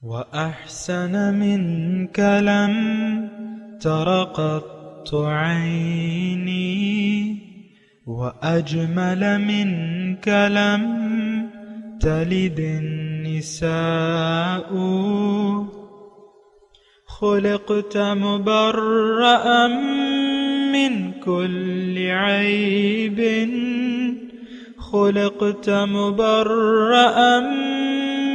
وأحسن منك لم تر قط عيني وأجمل منك لم تلد النساء خلقت مبرأ من كل عيب خلقت مبرأ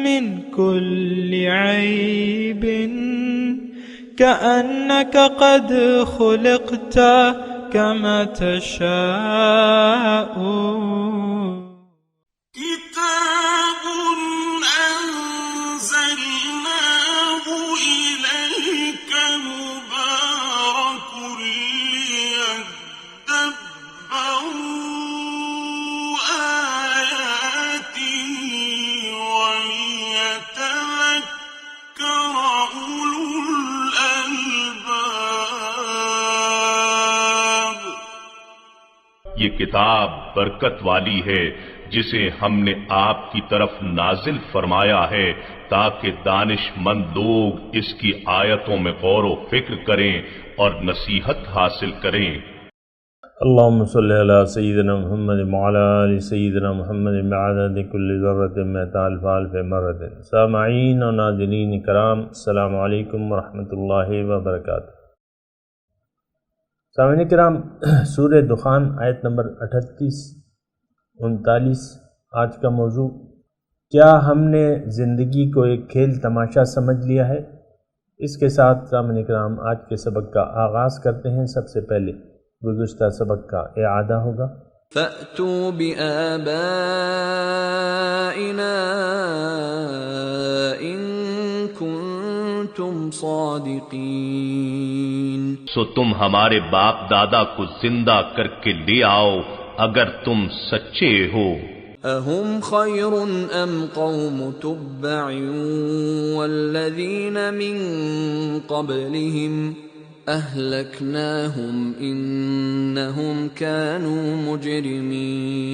من كل عيب كأنك قد خلقت كما تشاء كتاب أنزلناه إليك مبارك ليدبروا آياته وليتذكر أولو الألباب. یہ کتاب برکت والی ہے جسے ہم نے آپ کی طرف نازل فرمایا ہے تاکہ دانش مند لوگ اس کی آیتوں میں غور و فکر کریں اور نصیحت حاصل کریں. اللهم صل على سيدنا محمد وعلى آل سيدنا محمد بعدد كل ذرة مئة ألف ألف مرة. سامعین و ناظرین کرام، السلام علیکم ورحمۃ اللہ وبرکاتہ. سامعین کرام، سورہ دخان آیت نمبر 38-39 آج کا موضوع. کیا ہم نے زندگی کو ایک کھیل تماشا سمجھ لیا ہے؟ اس کے ساتھ سامعین کرام آج کے سبق کا آغاز کرتے ہیں. سب سے پہلے گزشتہ سبق کا اعادہ ہوگا. فَأْتُوا بِآبَائِنَا إِن كُنتُمْ صَادِقِينَ. سو تم ہمارے باپ دادا کو زندہ کر کے لے آؤ اگر تم سچے ہو. أَهُمْ خَيْرٌ أَمْ قَوْمُ تُبَّعٍ وَالَّذِينَ مِن قَبْلِهِمْ أَهْلَكْنَاهُمْ إِنَّهُمْ كَانُوا مُجْرِمِينَ.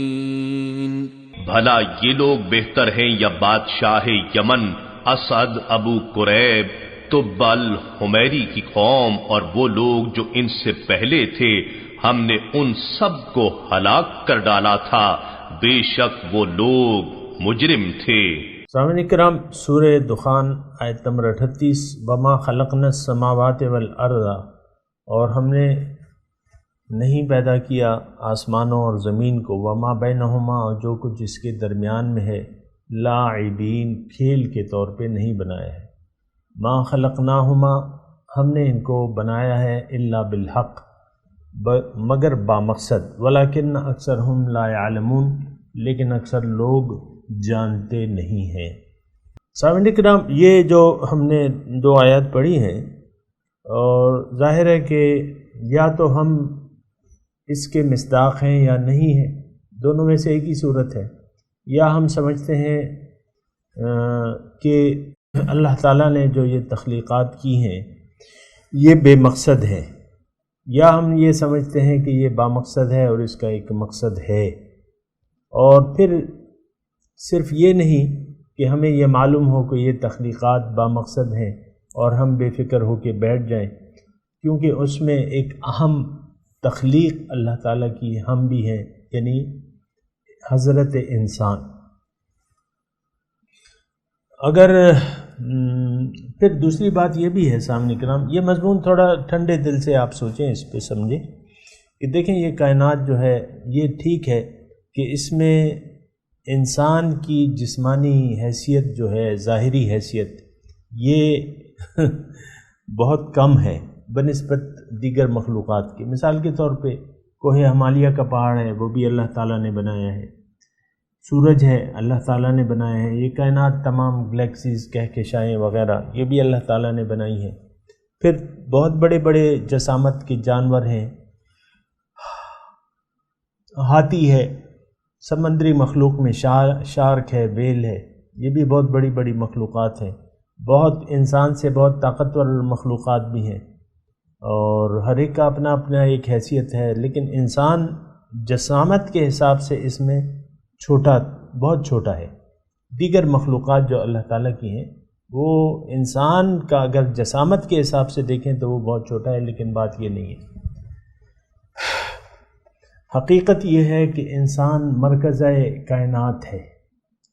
بھلا یہ لوگ بہتر ہیں یا بادشاہ یمن اسد ابو قریب تبل حمیری کی قوم اور وہ لوگ جو ان سے پہلے تھے؟ ہم نے ان سب کو ہلاک کر ڈالا تھا، بے شک وہ لوگ مجرم تھے. سامعین کرام، سورہ دخان آیت نمبر 38. وما خلقنا السماوات والارض، اور ہم نے نہیں پیدا کیا آسمانوں اور زمین کو، وما بینہما، اور جو کچھ اس کے درمیان میں ہے، لاعبین، کھیل کے طور پہ نہیں بنایا ہے. ما خلقناہما، ہم نے ان کو بنایا ہے الا بالحق، مگر بامقصد، ولکن اکثرہم لا یعلمون، لیکن اکثر لوگ جانتے نہیں ہیں. سامعین کرام، یہ جو ہم نے 2 آیات پڑھی ہیں، اور ظاہر ہے کہ یا تو ہم اس کے مصداق ہیں یا نہیں ہیں، دونوں میں سے ایک ہی صورت ہے. یا ہم سمجھتے ہیں کہ اللہ تعالیٰ نے جو یہ تخلیقات کی ہیں یہ بے مقصد ہے، یا ہم یہ سمجھتے ہیں کہ یہ بامقصد ہے اور اس کا ایک مقصد ہے. اور پھر صرف یہ نہیں کہ ہمیں یہ معلوم ہو کہ یہ تخلیقات بامقصد ہیں اور ہم بے فکر ہو کے بیٹھ جائیں، کیونکہ اس میں ایک اہم تخلیق اللہ تعالیٰ کی ہم بھی ہیں، یعنی حضرت انسان. اگر پھر دوسری بات یہ بھی ہے سامنے کرام، یہ مضمون تھوڑا ٹھنڈے دل سے آپ سوچیں، اس پہ سمجھیں کہ دیکھیں یہ کائنات جو ہے یہ ٹھیک ہے کہ اس میں انسان کی جسمانی حیثیت جو ہے، ظاہری حیثیت، یہ بہت کم ہے بنسبت دیگر مخلوقات کی. مثال کے طور پہ کوہ ہمالیہ کا پہاڑ ہے، وہ بھی اللہ تعالیٰ نے بنایا ہے. سورج ہے، اللہ تعالیٰ نے بنایا ہے. یہ کائنات تمام گلیکسیز، کہکشائیں وغیرہ، یہ بھی اللہ تعالیٰ نے بنائی ہیں. پھر بہت بڑے بڑے جسامت کے جانور ہیں، ہاتھی ہے، سمندری مخلوق میں شارک ہے، ویل ہے، یہ بھی بہت بڑی بڑی مخلوقات ہیں. بہت انسان سے بہت طاقتور مخلوقات بھی ہیں، اور ہر ایک کا اپنا اپنا ایک حیثیت ہے. لیکن انسان جسامت کے حساب سے اس میں چھوٹا، بہت چھوٹا ہے. دیگر مخلوقات جو اللہ تعالیٰ کی ہیں وہ انسان کا اگر جسامت کے حساب سے دیکھیں تو وہ بہت چھوٹا ہے، لیکن بات یہ نہیں ہے۔ حقیقت یہ ہے کہ انسان مرکز کائنات ہے،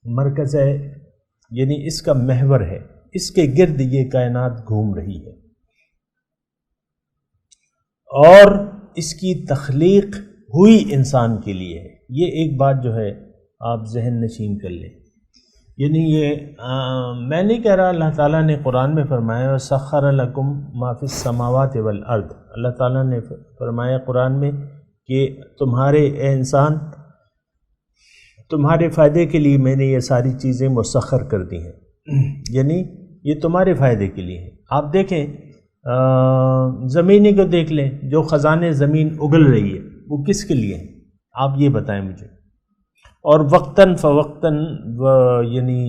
مرکز یعنی اس کا محور ہے، اس کے گرد یہ کائنات گھوم رہی ہے، اور اس کی تخلیق ہوئی انسان کے لیے ہے۔ یہ ایک بات جو ہے آپ ذہن نشین کر لیں، یعنی یہ میں نہیں کہہ رہا، اللہ تعالیٰ نے قرآن میں فرمایا سخر لکم ما فی السماوات والارض، اللہ تعالیٰ نے فرمایا قرآن میں کہ تمہارے اے انسان، تمہارے فائدے کے لیے میں نے یہ ساری چیزیں مسخر کر دی ہیں، یعنی یہ تمہارے فائدے کے لیے ہے۔ آپ دیکھیں زمینی کو دیکھ لیں، جو خزانے زمین اگل رہی ہے وہ کس کے لیے ہیں؟ آپ یہ بتائیں مجھے۔ اور وقتاً فوقتاً یعنی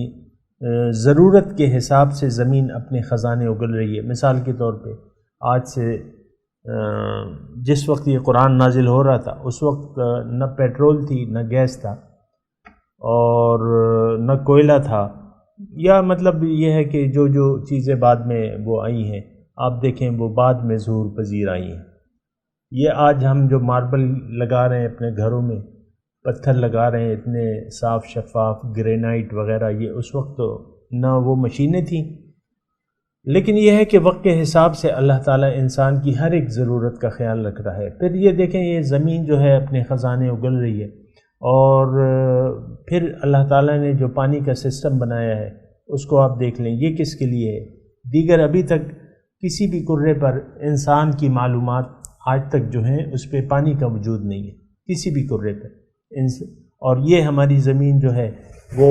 ضرورت کے حساب سے زمین اپنے خزانے اگل رہی ہے۔ مثال کے طور پہ آج سے جس وقت یہ قرآن نازل ہو رہا تھا اس وقت نہ پیٹرول تھی، نہ گیس تھا، اور نہ کوئلہ تھا، یا مطلب یہ ہے کہ جو جو چیزیں بعد میں وہ آئی ہیں آپ دیکھیں وہ بعد میں ظہور پذیر آئی ہیں۔ یہ آج ہم جو ماربل لگا رہے ہیں اپنے گھروں میں، پتھر لگا رہے ہیں اتنے صاف شفاف گرینائٹ وغیرہ، یہ اس وقت تو نہ وہ مشینیں تھیں، لیکن یہ ہے کہ وقت کے حساب سے اللہ تعالیٰ انسان کی ہر ایک ضرورت کا خیال رکھ رہا ہے۔ پھر یہ دیکھیں یہ زمین جو ہے اپنے خزانے اگل رہی ہے، اور پھر اللہ تعالیٰ نے جو پانی کا سسٹم بنایا ہے اس کو آپ دیکھ لیں، یہ کس کے لیے ہے؟ دیگر ابھی تک کسی بھی کرے پر انسان کی معلومات آج تک جو ہیں اس پہ پانی کا وجود نہیں ہے کسی بھی کرے پر، اور یہ ہماری زمین جو ہے وہ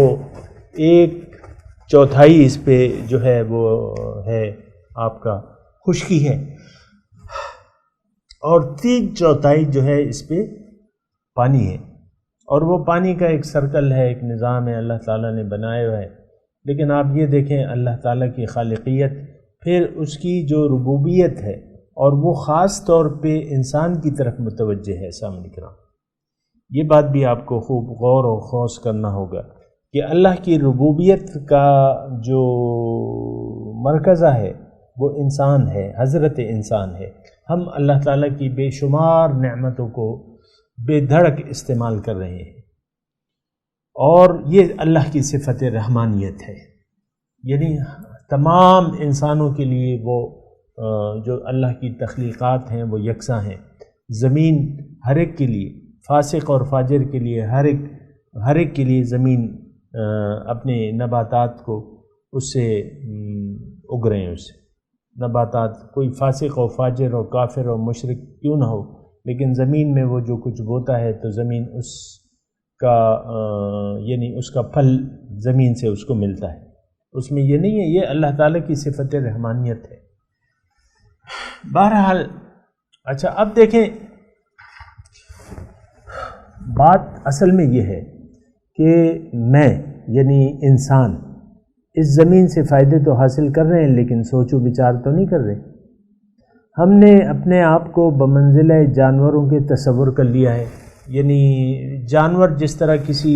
1/4 اس پہ جو ہے وہ ہے آپ کا خشکی ہے، اور 3/4 جو ہے اس پہ پانی ہے، اور وہ پانی کا ایک سرکل ہے، ایک نظام ہے اللہ تعالیٰ نے بنایا ہوا ہے۔ لیکن آپ یہ دیکھیں اللہ تعالیٰ کی خالقیت، پھر اس کی جو ربوبیت ہے، اور وہ خاص طور پہ انسان کی طرف متوجہ ہے۔ سامنے کرام یہ بات بھی آپ کو خوب غور و خوض کرنا ہوگا کہ اللہ کی ربوبیت کا جو مرکزہ ہے وہ انسان ہے، حضرت انسان ہے۔ ہم اللہ تعالیٰ کی بے شمار نعمتوں کو بے دھڑک استعمال کر رہے ہیں، اور یہ اللہ کی صفت رحمانیت ہے، یعنی تمام انسانوں کے لیے وہ جو اللہ کی تخلیقات ہیں وہ یکساں ہیں۔ زمین ہر ایک کے لیے، فاسق اور فاجر کے لیے، ہر ایک کے لیے زمین اپنے نباتات کو اس سے اگ رہے ہیں، اس سے نباتات، کوئی فاسق اور فاجر اور کافر اور مشرک کیوں نہ ہو، لیکن زمین میں وہ جو کچھ بوتا ہے تو زمین اس کا یعنی اس کا پھل زمین سے اس کو ملتا ہے، اس میں یہ نہیں ہے، یہ اللہ تعالیٰ کی صفت رحمانیت ہے۔ بہرحال اچھا اب دیکھیں بات اصل میں یہ ہے کہ میں یعنی انسان اس زمین سے فائدے تو حاصل کر رہے ہیں، لیکن سوچ و بچار تو نہیں کر رہے۔ ہم نے اپنے آپ کو بمنزلہ جانوروں کے تصور کر لیا ہے، یعنی جانور جس طرح کسی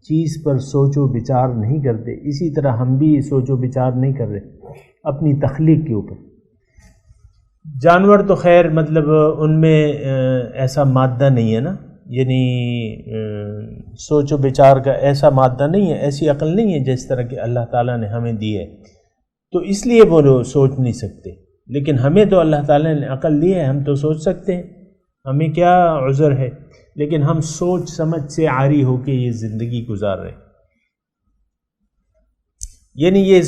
چیز پر سوچ و بچار نہیں کرتے، اسی طرح ہم بھی سوچ و بچار نہیں کر رہے اپنی تخلیق کے اوپر۔ جانور تو خیر مطلب ان میں ایسا مادہ نہیں ہے نا، یعنی سوچ و بچار کا ایسا مادہ نہیں ہے، ایسی عقل نہیں ہے جس طرح کہ اللہ تعالیٰ نے ہمیں دی ہے، تو اس لیے وہ لوگ سوچ نہیں سکتے۔ لیکن ہمیں تو اللہ تعالیٰ نے عقل دی ہے، ہم تو سوچ سکتے ہیں، ہمیں کیا عذر ہے، لیکن ہم سوچ سمجھ سے عاری ہو کے یہ زندگی گزار رہے ہیں۔ یعنی یہ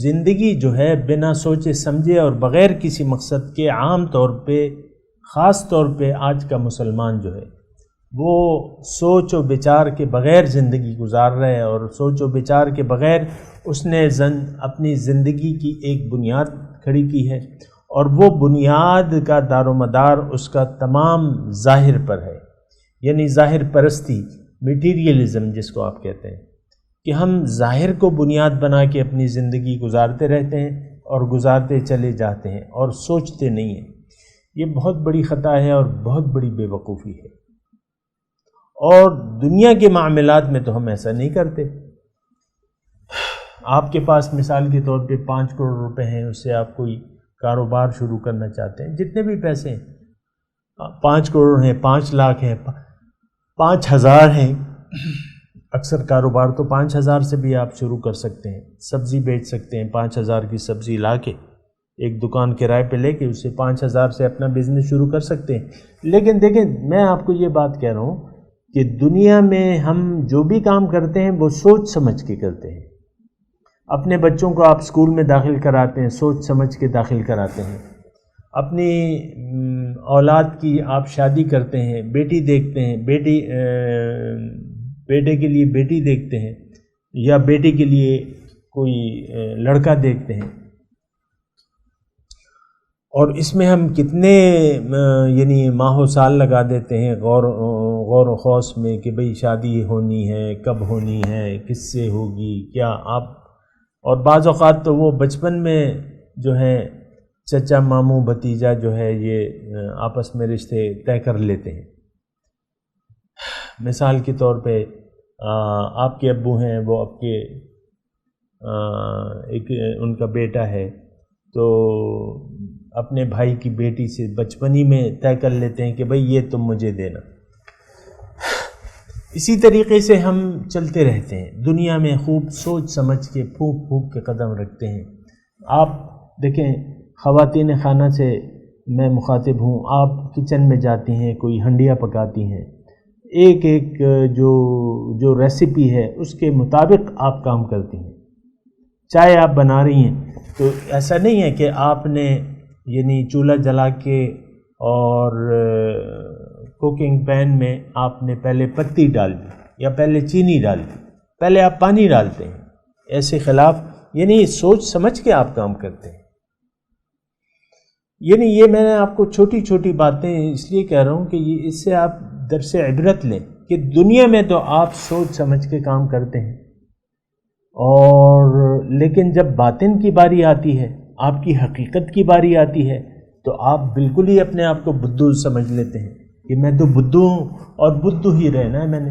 زندگی جو ہے بنا سوچے سمجھے اور بغیر کسی مقصد کے، عام طور پہ خاص طور پہ آج کا مسلمان جو ہے وہ سوچ و بچار کے بغیر زندگی گزار رہے ہیں، اور سوچ و بچار کے بغیر اس نے اپنی زندگی کی ایک بنیاد کھڑی کی ہے، اور وہ بنیاد کا دار و مدار اس کا تمام ظاہر پر ہے، یعنی ظاہر پرستی، میٹیریلزم جس کو آپ کہتے ہیں، کہ ہم ظاہر کو بنیاد بنا کے اپنی زندگی گزارتے رہتے ہیں اور گزارتے چلے جاتے ہیں اور سوچتے نہیں ہیں۔ یہ بہت بڑی خطا ہے اور بہت بڑی بے وقوفی ہے، اور دنیا کے معاملات میں تو ہم ایسا نہیں کرتے۔ آپ کے پاس مثال کے طور پہ 5 کروڑ روپے ہیں، اس سے آپ کوئی کاروبار شروع کرنا چاہتے ہیں، جتنے بھی پیسے ہیں، 5 کروڑ ہیں، 5 لاکھ ہیں، 5,000 ہیں، اکثر کاروبار تو 5,000 سے بھی آپ شروع کر سکتے ہیں. سبزی بیچ سکتے ہیں، 5,000 کی سبزی لا کے ایک دکان کرائے پہ لے کے اسے 5,000 سے اپنا بزنس شروع کر سکتے ہیں. لیکن دیکھیں، میں آپ کو یہ بات کہہ رہا ہوں کہ دنیا میں ہم جو بھی کام کرتے ہیں وہ سوچ سمجھ کے کرتے ہیں. اپنے بچوں کو آپ اسکول میں داخل کراتے ہیں، سوچ سمجھ کے داخل کراتے ہیں. اپنی اولاد کی آپ شادی کرتے ہیں، بیٹی دیکھتے ہیں، بیٹے کے لیے بیٹی دیکھتے ہیں یا بیٹی کے لیے کوئی لڑکا دیکھتے ہیں. اور اس میں ہم کتنے یعنی ماہ و سال لگا دیتے ہیں غور و خوص میں کہ بھئی شادی ہونی ہے، کب ہونی ہے، کس سے ہوگی، کیا آپ. اور بعض اوقات تو وہ بچپن میں جو ہے چچا ماموں بھتیجا جو ہے یہ آپس میں رشتے طے کر لیتے ہیں. مثال کے طور پہ آپ کے ابو ہیں، وہ آپ کے ایک ان کا بیٹا ہے تو اپنے بھائی کی بیٹی سے بچپنی میں طے کر لیتے ہیں کہ بھئی یہ تم مجھے دینا. اسی طریقے سے ہم چلتے رہتے ہیں دنیا میں، خوب سوچ سمجھ کے پھونک پھونک کے قدم رکھتے ہیں. آپ دیکھیں، خواتین خانہ سے میں مخاطب ہوں، آپ کچن میں جاتی ہیں، کوئی ہنڈیاں پکاتی ہیں، ایک ایک جو ریسیپی ہے اس کے مطابق آپ کام کرتی ہیں. چائے آپ بنا رہی ہیں تو ایسا نہیں ہے کہ آپ نے یعنی چولہا جلا کے اور کوکنگ پین میں آپ نے پہلے پتی ڈال دی یا پہلے چینی ڈال دی، پہلے آپ پانی ڈالتے ہیں. ایسے خلاف یعنی سوچ سمجھ کے آپ کام کرتے ہیں. یعنی یہ میں نے آپ کو چھوٹی چھوٹی باتیں اس لیے کہہ رہا ہوں کہ یہ اس سے آپ درس عبرت لیں کہ دنیا میں تو آپ سوچ سمجھ کے کام کرتے ہیں، اور لیکن جب باطن کی باری آتی ہے، آپ کی حقیقت کی باری آتی ہے، تو آپ بالکل ہی اپنے آپ کو بدھو سمجھ لیتے ہیں کہ میں تو بدھو ہوں اور بدھو ہی رہنا ہے میں نے.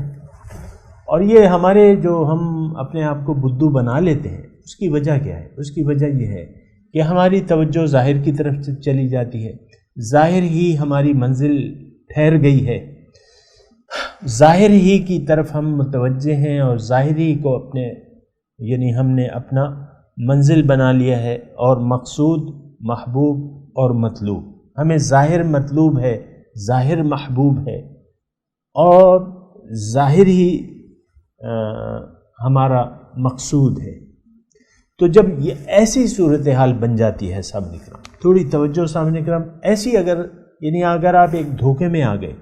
اور یہ ہمارے جو ہم اپنے آپ کو بدھو بنا لیتے ہیں، اس کی وجہ کیا ہے؟ اس کی وجہ یہ ہے کہ ہماری توجہ ظاہر کی طرف سے چلی جاتی ہے. ظاہر ہی ہماری منزل ٹھہر گئی ہے، ظاہر ہی کی طرف ہم متوجہ ہیں، اور ظاہر ہی کو اپنے یعنی ہم نے اپنا منزل بنا لیا ہے، اور مقصود، محبوب اور مطلوب. ہمیں ظاہر مطلوب ہے، ظاہر محبوب ہے، اور ظاہر ہی ہمارا مقصود ہے. تو جب یہ ایسی صورتحال بن جاتی ہے سامنے کرام، تھوڑی توجہ سامنے کرام، ایسی اگر آپ ایک دھوکے میں آ گئے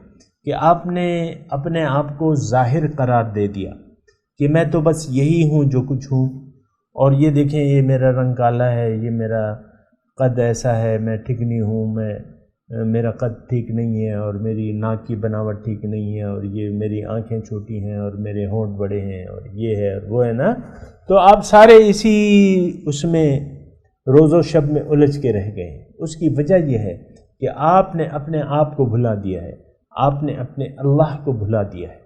کہ آپ نے اپنے آپ کو ظاہر قرار دے دیا کہ میں تو بس یہی ہوں جو کچھ ہوں، اور یہ دیکھیں یہ میرا رنگ کالا ہے، یہ میرا قد ایسا ہے، میں ٹھیک نہیں ہوں، میرا قد ٹھیک نہیں ہے، اور میری ناک کی بناوٹ ٹھیک نہیں ہے، اور یہ میری آنکھیں چھوٹی ہیں، اور میرے ہونٹ بڑے ہیں، اور یہ ہے اور وہ ہے نا. تو آپ سارے اسی اس میں روز و شب میں الجھ کے رہ گئے ہیں. اس کی وجہ یہ ہے کہ آپ نے اپنے آپ کو بھلا دیا ہے، آپ نے اپنے اللہ کو بھلا دیا ہے.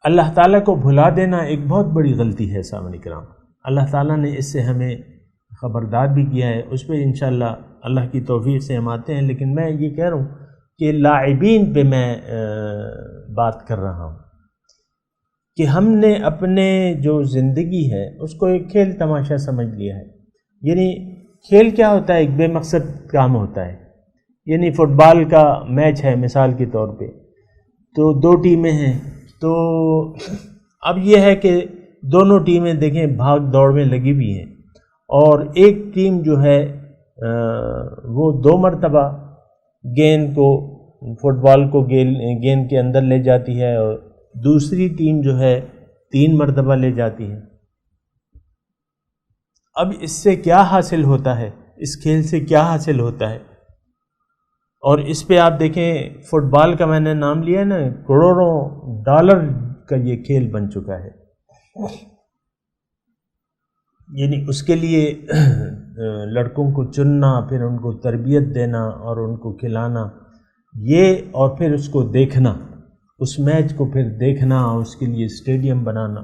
اللہ تعالیٰ کو بھلا دینا ایک بہت بڑی غلطی ہے سامعین کرام. اللہ تعالیٰ نے اس سے ہمیں خبردار بھی کیا ہے، اس پہ انشاءاللہ اللہ کی توفیق سے ہم آتے ہیں. لیکن میں یہ کہہ رہا ہوں کہ لاعبین پہ میں بات کر رہا ہوں کہ ہم نے اپنے جو زندگی ہے اس کو ایک کھیل تماشا سمجھ لیا ہے. یعنی کھیل کیا ہوتا ہے؟ ایک بے مقصد کام ہوتا ہے. یعنی فٹ بال کا میچ ہے مثال کے طور پہ، تو 2 ٹیمیں ہیں، تو اب یہ ہے کہ دونوں ٹیمیں دیکھیں بھاگ دوڑ میں لگی ہوئی ہیں، اور ایک ٹیم جو ہے وہ 2 مرتبہ گیند کو، فٹ بال کو گیند کے اندر لے جاتی ہے، اور دوسری ٹیم جو ہے 3 مرتبہ لے جاتی ہے. اب اس سے کیا حاصل ہوتا ہے؟ اس کھیل سے کیا حاصل ہوتا ہے؟ اور اس پہ آپ دیکھیں فٹ بال کا میں نے نام لیا ہے نا، کروڑوں ڈالر کا یہ کھیل بن چکا ہے. یعنی اس کے لیے لڑکوں کو چننا، پھر ان کو تربیت دینا اور ان کو کھلانا، یہ اور پھر اس کو دیکھنا، اس میچ کو پھر دیکھنا، اس کے لیے اسٹیڈیم بنانا،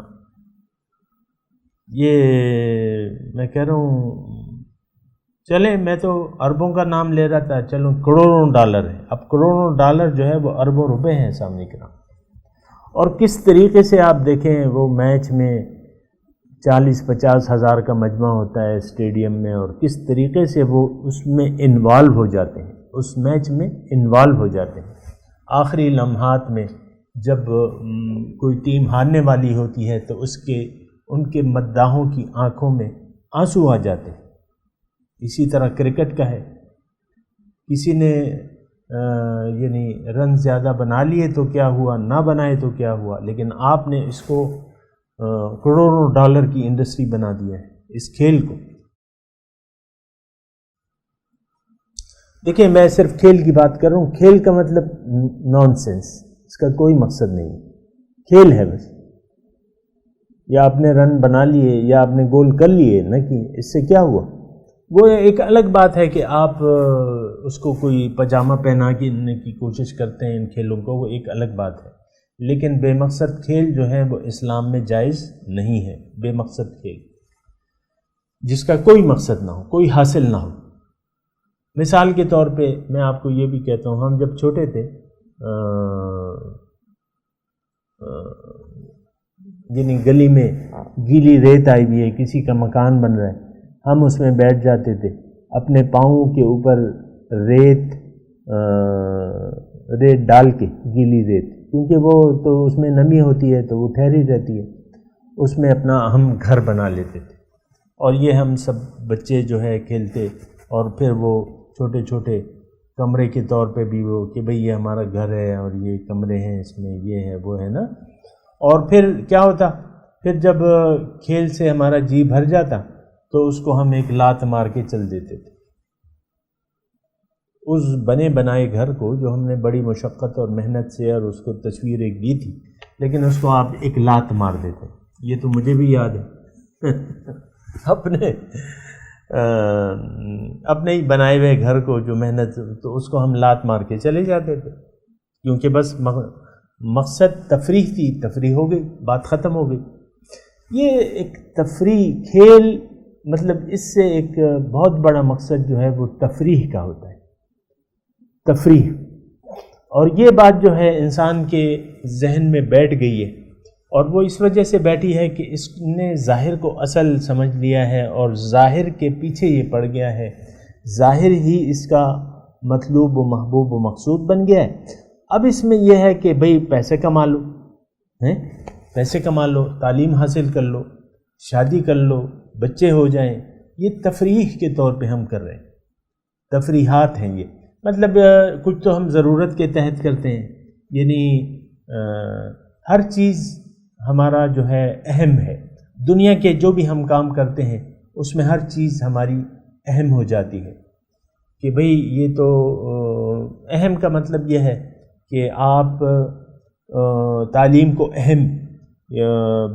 یہ میں کہہ رہا ہوں چلیں، میں تو اربوں کا نام لے رہا تھا، چلو کروڑوں ڈالر ہے، اب کروڑوں ڈالر جو ہے وہ اربوں روپے ہیں سامنے کرام. اور کس طریقے سے آپ دیکھیں وہ میچ میں 40-50 ہزار کا مجمع ہوتا ہے اسٹیڈیم میں، اور کس طریقے سے وہ اس میں انوالو ہو جاتے ہیں، اس میچ میں انوالو ہو جاتے ہیں. آخری لمحات میں جب کوئی ٹیم ہارنے والی ہوتی ہے تو ان کے مداحوں کی آنکھوں میں آنسو آ جاتے ہیں. اسی طرح کرکٹ کا ہے، کسی نے یعنی رن زیادہ بنا لیے تو کیا ہوا، نہ بنائے تو کیا ہوا، لیکن آپ نے اس کو کروڑوں ڈالر کی انڈسٹری بنا دیا ہے اس کھیل کو. دیکھیں میں صرف کھیل کی بات کر رہا ہوں، کھیل کا مطلب نان سینس، اس کا کوئی مقصد نہیں، کھیل ہے بس. یا آپ نے رن بنا لیے یا آپ نے گول کر لیے نہ کہ اس سے کیا ہوا. وہ ایک الگ بات ہے کہ آپ اس کو کوئی پاجامہ پہنا کے کی کوشش کرتے ہیں ان کھیلوں کو، وہ ایک الگ بات ہے. لیکن بے مقصد کھیل جو ہے وہ اسلام میں جائز نہیں ہے. بے مقصد کھیل جس کا کوئی مقصد نہ ہو، کوئی حاصل نہ ہو. مثال کے طور پہ میں آپ کو یہ بھی کہتا ہوں، ہم جب چھوٹے تھے یعنی گلی میں گیلی ریت آئی ہوئی ہے، کسی کا مکان بن رہا ہے، ہم اس میں بیٹھ جاتے تھے، اپنے پاؤں کے اوپر ریت ڈال کے، گیلی ریت، کیونکہ وہ تو اس میں نمی ہوتی ہے تو وہ ٹھہری رہتی ہے، اس میں اپنا ہم گھر بنا لیتے تھے. اور یہ ہم سب بچے جو ہے کھیلتے، اور پھر وہ چھوٹے چھوٹے کمرے کے طور پہ بھی وہ کہ بھئی یہ ہمارا گھر ہے اور یہ کمرے ہیں، اس میں یہ ہے وہ ہے نا. اور پھر کیا ہوتا، پھر جب کھیل سے ہمارا جی بھر جاتا تو اس کو ہم ایک لات مار کے چل دیتے تھے. اس بنے بنائے گھر کو جو ہم نے بڑی مشقت اور محنت سے اور اس کو تصویر ایک دی تھی، لیکن اس کو آپ ایک لات مار دیتے. یہ تو مجھے بھی یاد ہے اپنے ہی بنائے ہوئے گھر کو جو محنت، تو اس کو ہم لات مار کے چلے جاتے تھے، کیونکہ بس مقصد تفریح تھی، تفریح ہو گئی، بات ختم ہو گئی. یہ ایک تفریح، کھیل مطلب اس سے ایک بہت بڑا مقصد جو ہے وہ تفریح کا ہوتا ہے، تفریح. اور یہ بات جو ہے انسان کے ذہن میں بیٹھ گئی ہے، اور وہ اس وجہ سے بیٹھی ہے کہ اس نے ظاہر کو اصل سمجھ لیا ہے اور ظاہر کے پیچھے یہ پڑ گیا ہے، ظاہر ہی اس کا مطلوب و محبوب و مقصود بن گیا ہے. اب اس میں یہ ہے کہ بھئی پیسے کما لو، پیسے کما لو، تعلیم حاصل کر لو، شادی کر لو، بچے ہو جائیں. یہ تفریح کے طور پہ ہم کر رہے ہیں، تفریحات ہیں یہ. مطلب کچھ تو ہم ضرورت کے تحت کرتے ہیں، یعنی ہر چیز ہمارا جو ہے اہم ہے. دنیا کے جو بھی ہم کام کرتے ہیں اس میں ہر چیز ہماری اہم ہو جاتی ہے کہ بھئی یہ تو اہم کا مطلب یہ ہے کہ آپ تعلیم کو اہم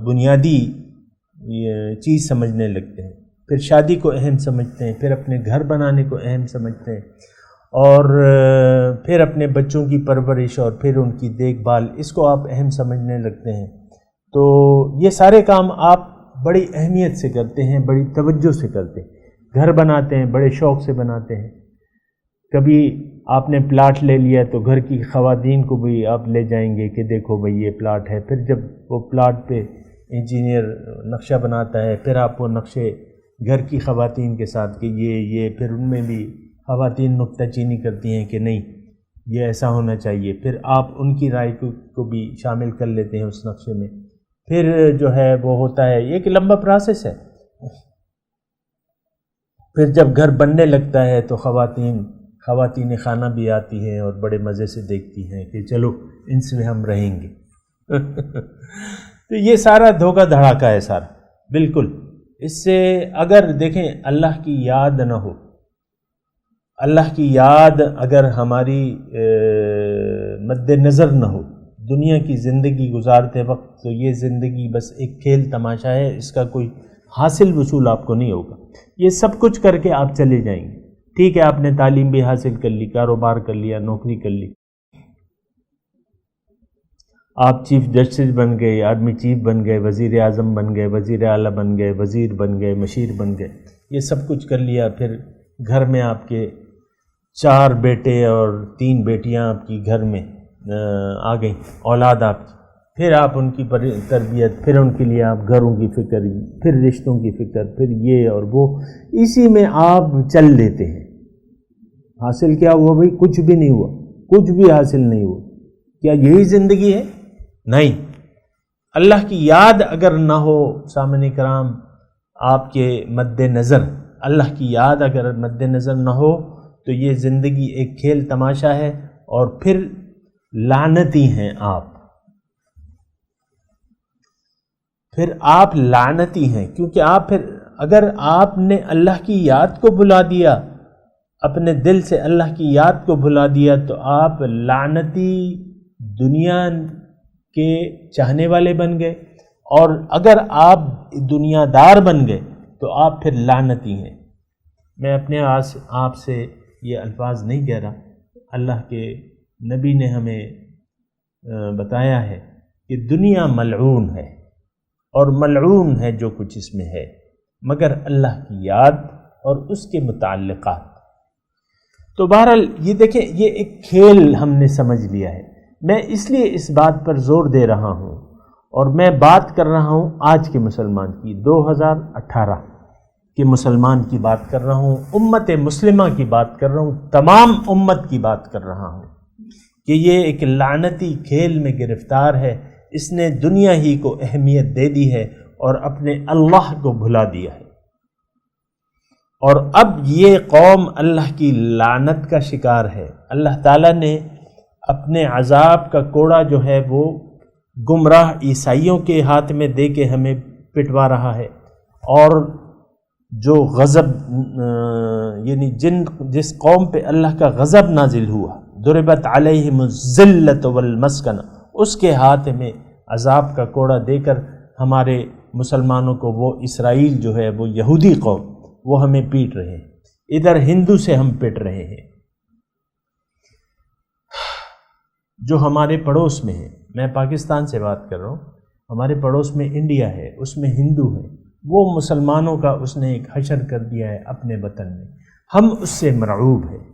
بنیادی چیز سمجھنے لگتے ہیں، پھر شادی کو اہم سمجھتے ہیں، پھر اپنے گھر بنانے کو اہم سمجھتے ہیں، اور پھر اپنے بچوں کی پرورش اور پھر ان کی دیکھ بھال، اس کو آپ اہم سمجھنے لگتے ہیں. تو یہ سارے کام آپ بڑی اہمیت سے کرتے ہیں، بڑی توجہ سے کرتے ہیں. گھر بناتے ہیں، بڑے شوق سے بناتے ہیں. کبھی آپ نے پلاٹ لے لیا تو گھر کی خواتین کو بھی آپ لے جائیں گے کہ دیکھو بھئی یہ پلاٹ ہے. پھر جب وہ پلاٹ پہ انجینئر نقشہ بناتا ہے، پھر آپ وہ نقشے گھر کی خواتین کے ساتھ کہ یہ پھر ان میں بھی خواتین نکتہ چینی کرتی ہیں کہ نہیں یہ ایسا ہونا چاہیے. پھر آپ ان کی رائے کو بھی شامل کر لیتے ہیں اس نقشے میں. پھر جو ہے وہ ہوتا ہے، ایک لمبا پروسیس ہے. پھر جب گھر بننے لگتا ہے تو خواتین خانہ بھی آتی ہیں اور بڑے مزے سے دیکھتی ہیں کہ چلو ان سے ہم رہیں گے. تو یہ سارا دھوکہ دھڑاکا ہے سارا، بالکل. اس سے اگر دیکھیں اللہ کی یاد نہ ہو، اللہ کی یاد اگر ہماری مد نظر نہ ہو دنیا کی زندگی گزارتے وقت، تو یہ زندگی بس ایک کھیل تماشا ہے، اس کا کوئی حاصل وصول آپ کو نہیں ہوگا. یہ سب کچھ کر کے آپ چلے جائیں گے. ٹھیک ہے آپ نے تعلیم بھی حاصل کر لی، کاروبار کر لیا، نوکری کر لی. آپ چیف جسٹس بن گئے، آرمی چیف بن گئے، وزیر اعظم بن گئے، وزیر اعلیٰ بن گئے، وزیر بن گئے، مشیر بن گئے، یہ سب کچھ کر لیا، پھر گھر میں آپ کے 4 بیٹے اور 3 بیٹیاں آپ کی گھر میں آ گئیں، اولاد آپ کی، پھر آپ ان کی تربیت، پھر ان کے لیے آپ گھروں کی فکر، پھر رشتوں کی فکر، پھر یہ اور وہ، اسی میں آپ چل لیتے ہیں۔ حاصل کیا ہوا بھائی؟ کچھ بھی نہیں ہوا، کچھ بھی حاصل نہیں ہوا۔ کیا یہی زندگی ہے؟ نہیں۔ اللہ کی یاد اگر نہ ہو سامعین کرام آپ کے مد نظر، اللہ کی یاد اگر مد نظر نہ ہو تو یہ زندگی ایک کھیل تماشا ہے، اور پھر لعنتی ہیں آپ، پھر آپ لعنتی ہیں، کیونکہ آپ پھر اگر آپ نے اللہ کی یاد کو بھلا دیا، اپنے دل سے اللہ کی یاد کو بھلا دیا، تو آپ لعنتی دنیا کے چاہنے والے بن گئے، اور اگر آپ دنیا دار بن گئے تو آپ پھر لعنتی ہیں۔ میں اپنے آپ سے یہ الفاظ نہیں کہہ رہا، اللہ کے نبی نے ہمیں بتایا ہے کہ دنیا ملعون ہے، اور ملعون ہے جو کچھ اس میں ہے، مگر اللہ کی یاد اور اس کے متعلقات۔ تو بہرحال یہ دیکھیں، یہ ایک کھیل ہم نے سمجھ لیا ہے۔ میں اس لیے اس بات پر زور دے رہا ہوں، اور میں بات کر رہا ہوں آج کے مسلمان کی، 2018 کے مسلمان کی بات کر رہا ہوں، امت مسلمہ کی بات کر رہا ہوں، تمام امت کی بات کر رہا ہوں کہ یہ ایک لعنتی کھیل میں گرفتار ہے۔ اس نے دنیا ہی کو اہمیت دے دی ہے اور اپنے اللہ کو بھلا دیا ہے، اور اب یہ قوم اللہ کی لعنت کا شکار ہے۔ اللہ تعالیٰ نے اپنے عذاب کا کوڑا جو ہے وہ گمراہ عیسائیوں کے ہاتھ میں دے کے ہمیں پٹوا رہا ہے، اور جو غضب یعنی جس قوم پہ اللہ کا غضب نازل ہوا، ضربت علیہم الذلۃ والمسکنہ، اس کے ہاتھ میں عذاب کا کوڑا دے کر ہمارے مسلمانوں کو، وہ اسرائیل جو ہے، وہ یہودی قوم، وہ ہمیں پیٹ رہے ہیں۔ ادھر ہندو سے ہم پٹ رہے ہیں جو ہمارے پڑوس میں ہے۔ میں پاکستان سے بات کر رہا ہوں، ہمارے پڑوس میں انڈیا ہے، اس میں ہندو ہے، وہ مسلمانوں کا اس نے ایک حشر کر دیا ہے اپنے وطن میں۔ ہم اس سے مرعوب ہیں،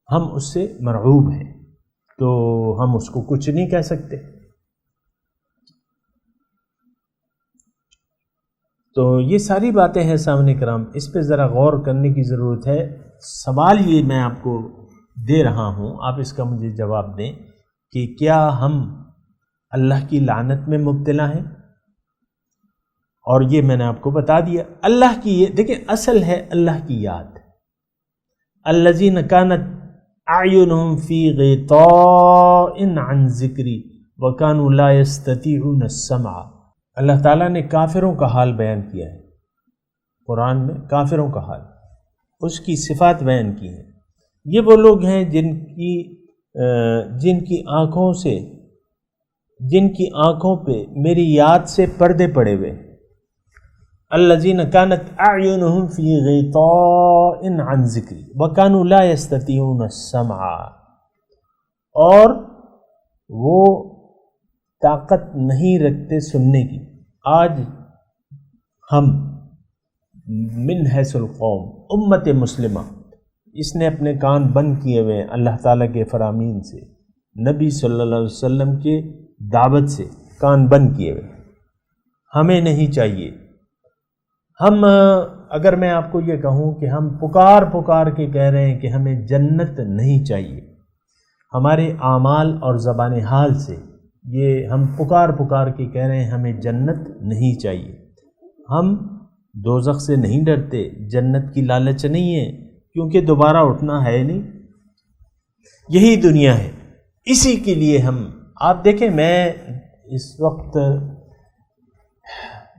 ہم اس سے مرعوب ہیں، تو ہم اس کو کچھ نہیں کہہ سکتے۔ تو یہ ساری باتیں ہیں سامنے کرام، اس پہ ذرا غور کرنے کی ضرورت ہے۔ سوال یہ میں آپ کو دے رہا ہوں، آپ اس کا مجھے جواب دیں کہ کیا ہم اللہ کی لعنت میں مبتلا ہیں؟ اور یہ میں نے آپ کو بتا دیا، اللہ کی یہ دیکھیں اصل ہے اللہ کی یاد۔ الذین کانت اعینہم فی غطاء عن ذکری وکانوا لا یستطیعون السمع۔ اللہ تعالیٰ نے کافروں کا حال بیان کیا ہے قرآن میں، کافروں کا حال، اس کی صفات بیان کی ہیں۔ یہ وہ لوگ ہیں جن کی آنکھوں پہ میری یاد سے پردے پڑے ہوئے۔ الذین کانت اعینہم فی غطاء عن ذکری وکانوا لا یستطیعون السمع، اور وہ طاقت نہیں رکھتے سننے کی۔ آج ہم من حیث القوم، امت مسلمہ، اس نے اپنے کان بند کیے ہوئے ہیں اللہ تعالیٰ کے فرامین سے، نبی صلی اللہ علیہ وسلم کے دعوت سے کان بند کیے ہوئے۔ ہمیں نہیں چاہیے، ہم اگر میں آپ کو یہ کہوں کہ ہم پکار کے کہہ رہے ہیں کہ ہمیں جنت نہیں چاہیے، ہمارے اعمال اور زبان حال سے یہ ہم پکار کے کہہ رہے ہیں ہمیں جنت نہیں چاہیے، ہم دوزخ سے نہیں ڈرتے، جنت کی لالچ نہیں ہے، کیونکہ دوبارہ اٹھنا ہے نہیں، یہی دنیا ہے، اسی کے لیے ہم، آپ دیکھیں میں اس وقت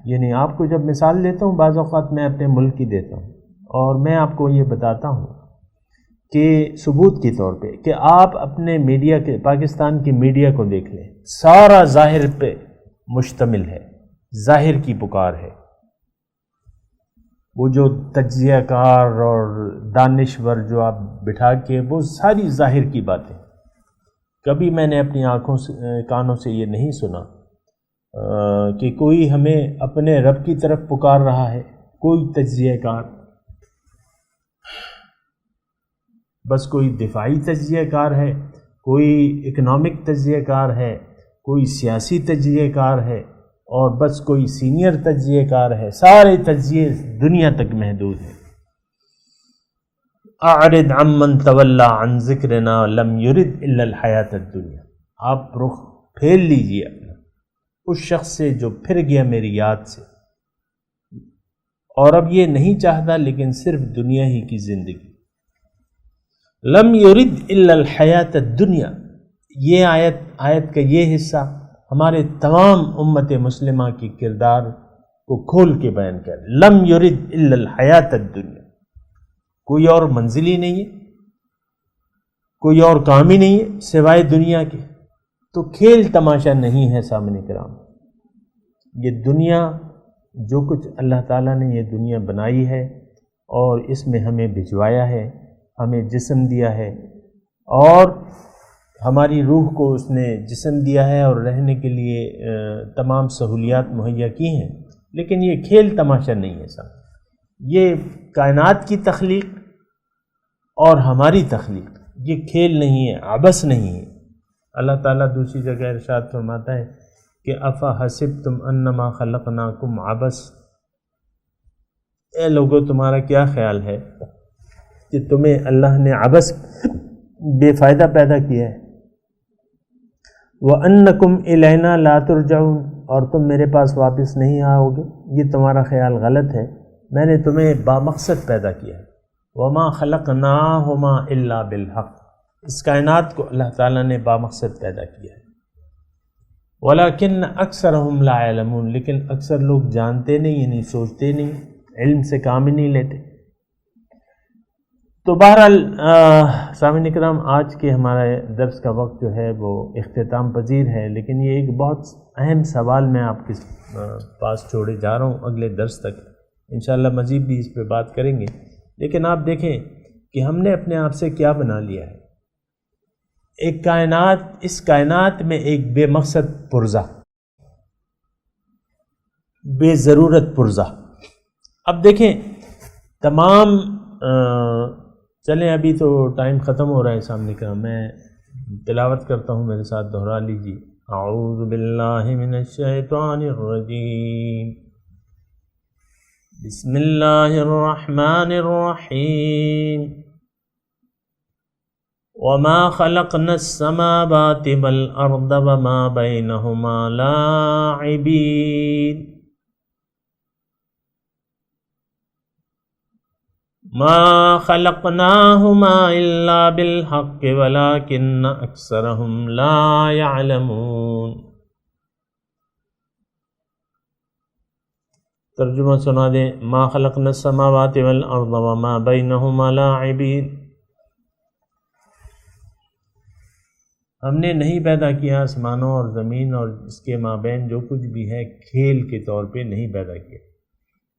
یعنی آپ کو جب مثال دیتا ہوں، بعض اوقات میں اپنے ملک کی دیتا ہوں، اور میں آپ کو یہ بتاتا ہوں کہ ثبوت کے طور پہ کہ آپ اپنے میڈیا کے، پاکستان کی میڈیا کو دیکھ لیں، سارا ظاہر پہ مشتمل ہے، ظاہر کی پکار ہے۔ وہ جو تجزیہ کار اور دانشور جو آپ بٹھا کے، وہ ساری ظاہر کی باتیں، کبھی میں نے اپنی آنکھوں سے کانوں سے یہ نہیں سنا کہ کوئی ہمیں اپنے رب کی طرف پکار رہا ہے، کوئی تجزیہ کار، بس کوئی دفاعی تجزیہ کار ہے، کوئی اکنامک تجزیہ کار ہے، کوئی سیاسی تجزیہ کار ہے، اور بس کوئی سینئر تجزیہ کار ہے. سارے تجزیے دنیا تک محدود ہیں. اعرض عمن تولی عن ذکرنا لم یرد الا الحیات الدنیا. آپ رخ پھیر لیجیے اپنا اس شخص سے جو پھر گیا میری یاد سے، اور اب یہ نہیں چاہتا لیکن صرف دنیا ہی کی زندگی. لم یرد الا الحیات الدنیا، یہ آیت کا یہ حصہ ہمارے تمام امت مسلمہ کی کردار کو کھول کے بیان کر. لم یرد الا الحیات الدنیا، کوئی اور منزل ہی نہیں ہے، کوئی اور کام ہی نہیں ہے سوائے دنیا کے. تو کھیل تماشا نہیں ہے سامنے کرام. یہ دنیا، جو کچھ اللہ تعالیٰ نے یہ دنیا بنائی ہے اور اس میں ہمیں بھجوایا ہے، ہمیں جسم دیا ہے اور ہماری روح کو اس نے جسم دیا ہے اور رہنے کے لیے تمام سہولیات مہیا کی ہیں، لیکن یہ کھیل تماشا نہیں ہے صاحب. یہ کائنات کی تخلیق اور ہماری تخلیق، یہ کھیل نہیں ہے، عبث نہیں ہے. اللہ تعالیٰ دوسری جگہ ارشاد فرماتا ہے کہ افحسبتم انما خلقناکم عبث، اے لوگو تمہارا کیا خیال ہے کہ تمہیں اللہ نے عبث بے فائدہ پیدا کیا ہے. وَأَنَّكُمْ إِلَيْنَا لَا تُرْجَعُونَ، اور تم میرے پاس واپس نہیں آؤ گے. یہ تمہارا خیال غلط ہے. میں نے تمہیں بامقصد پیدا کیا ہے. وَمَا خَلَقْنَاهُمَا إِلَّا بِالْحَقِّ، اس کائنات کو اللہ تعالیٰ نے بامقصد پیدا کیا ہے. وَلَكِنَّ أَكْثَرَهُمْ لَا يَعْلَمُونَ، لیکن اکثر لوگ جانتے نہیں، یعنی سوچتے نہیں، علم سے کام ہی نہیں لیتے. تو بہرحال سامعین کرام، آج کے ہمارے درس کا وقت جو ہے وہ اختتام پذیر ہے، لیکن یہ ایک بہت اہم سوال میں آپ کے پاس چھوڑے جا رہا ہوں. اگلے درس تک انشاءاللہ مزید بھی اس پہ بات کریں گے. لیکن آپ دیکھیں کہ ہم نے اپنے آپ سے کیا بنا لیا ہے. ایک کائنات، اس کائنات میں ایک بے مقصد پرزہ، بے ضرورت پرزہ. اب دیکھیں تمام چلیں ابھی تو ٹائم ختم ہو رہا ہے سامنے کا، میں تلاوت کرتا ہوں، میرے ساتھ دہرا لیجیے. اعوذ باللہ من الشیطان الرجیم، بسم اللہ الرحمن الرحیم. وما خلقنا السماوات والارض وما بینہما لاعبین. ما خلقناهما إلا بالحق ولكن أكثرهم لا يعلمون. ترجمہ سنا دیں. ما خلقنا السماوات والأرض وما بينهما لاعبين، ہم نے نہیں پیدا کیا آسمانوں اور زمین اور اس کے مابین جو کچھ بھی ہے کھیل کے طور پہ نہیں پیدا کیا.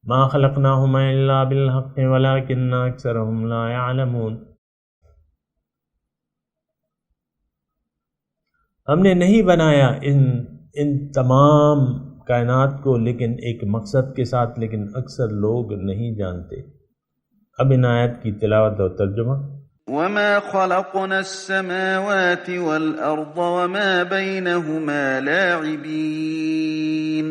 ما خلقناهما الا بالحق ولكن اکثرهم لا يعلمون. ہم نے نہیں بنایا ان تمام کائنات کو لیکن ایک مقصد کے ساتھ، لیکن اکثر لوگ نہیں جانتے. اب ان آیت کی تلاوت اور ترجمہ. وما خلقنا السماوات والأرض وما بينهما لاعبين.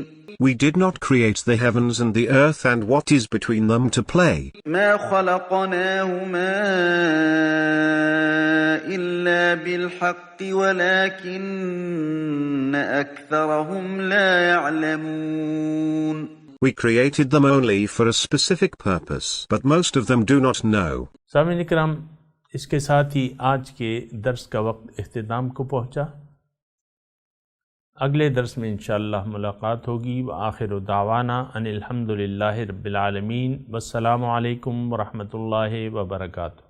We did not create the heavens and the earth and what is between them to play. ما خلقناهما إلا بالحق ولكن أكثرهم لا يعلمون. We created them only for a specific purpose, but most of them do not know. سامعین اکرام، اس کے ساتھ ہی آج کے درس کا وقت اختتام کو پہنچا. اگلے درس میں انشاءاللہ ملاقات ہوگی. وآخر دعوانا ان الحمد للہ رب العالمین، والسلام علیکم ورحمۃ اللہ وبرکاتہ.